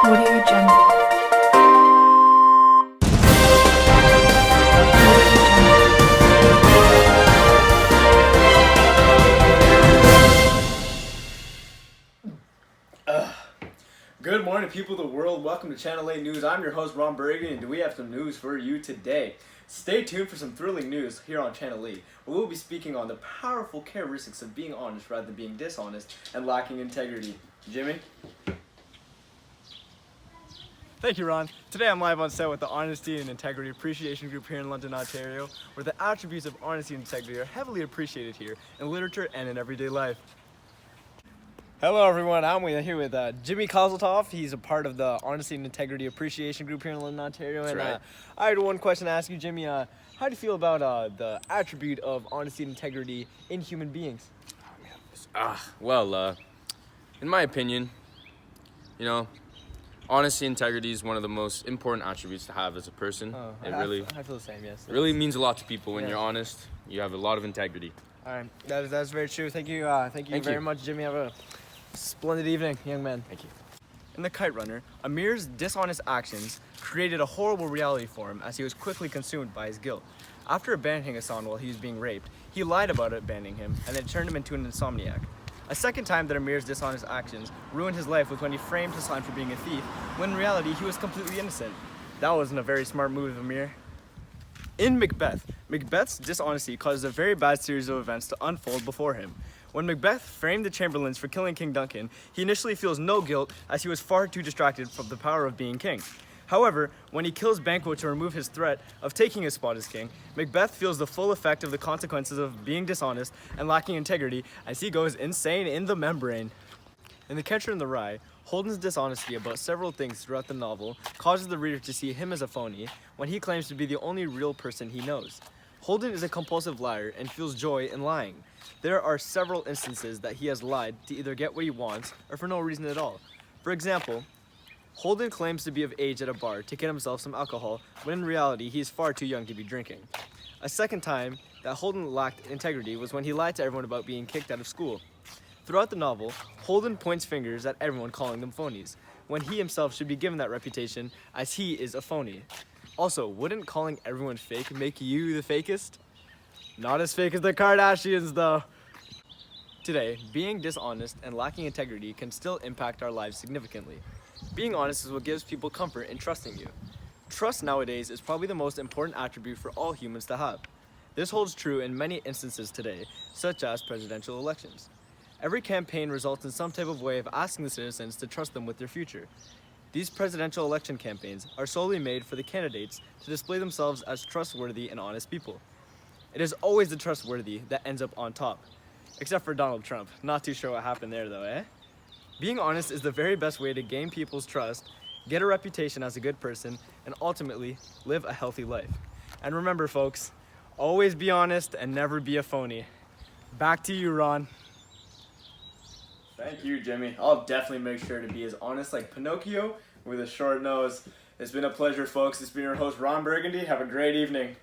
Audio Jungle. Good morning, people of the world. Welcome to Channel 8 News. I'm your host, Ron Bergen, and we have some news for you today. Stay tuned for some thrilling news here on Channel 8, where we'll be speaking on the powerful characteristics of being honest rather than being dishonest and lacking integrity. Jimmy? Thank you, Ron. Today I'm live on set with the Honesty and Integrity Appreciation Group here in London, Ontario, where the attributes of honesty and integrity are heavily appreciated here in literature and in everyday life. Hello everyone, I'm here with Jimmy Kozeltoff. He's a part of the Honesty and Integrity Appreciation Group here in London, Ontario. That's right. I had one question to ask you, Jimmy. How do you feel about the attribute of honesty and integrity in human beings? In my opinion, honesty and integrity is one of the most important attributes to have as a person. I feel the same, yes. It really means a lot to people when Yeah. you're honest. You have a lot of integrity. All right, that's very true. Thank you very much, Jimmy. Have a splendid evening, young man. Thank you. In The Kite Runner, Amir's dishonest actions created a horrible reality for him as he was quickly consumed by his guilt. After abandoning Hassan while he was being raped, he lied about abandoning him and then turned him into an insomniac. A second time that Amir's dishonest actions ruined his life was when he framed Hassan for being a thief, when in reality he was completely innocent. That wasn't a very smart move of Amir. In Macbeth, Macbeth's dishonesty causes a very bad series of events to unfold before him. When Macbeth framed the Chamberlains for killing King Duncan, he initially feels no guilt as he was far too distracted from the power of being king. However, when he kills Banquo to remove his threat of taking his spot as king, Macbeth feels the full effect of the consequences of being dishonest and lacking integrity as he goes insane in the membrane. In The Catcher in the Rye, Holden's dishonesty about several things throughout the novel causes the reader to see him as a phony when he claims to be the only real person he knows. Holden is a compulsive liar and feels joy in lying. There are several instances that he has lied to either get what he wants or for no reason at all. For example, Holden claims to be of age at a bar to get himself some alcohol when in reality he is far too young to be drinking. A second time that Holden lacked integrity was when he lied to everyone about being kicked out of school. Throughout the novel, Holden points fingers at everyone calling them phonies, when he himself should be given that reputation as he is a phony. Also, wouldn't calling everyone fake make you the fakest? Not as fake as the Kardashians, though. Today, being dishonest and lacking integrity can still impact our lives significantly. Being honest is what gives people comfort in trusting you. Trust nowadays is probably the most important attribute for all humans to have. This holds true in many instances today, such as presidential elections. Every campaign results in some type of way of asking the citizens to trust them with their future. These presidential election campaigns are solely made for the candidates to display themselves as trustworthy and honest people. It is always the trustworthy that ends up on top. Except for Donald Trump. Not too sure what happened there though, eh? Being honest is the very best way to gain people's trust, get a reputation as a good person, and ultimately live a healthy life. And remember folks, always be honest and never be a phony. Back to you, Ron. Thank you, Jimmy. I'll definitely make sure to be as honest like Pinocchio with a short nose. It's been a pleasure, folks. It's been your host, Ron Burgundy. Have a great evening.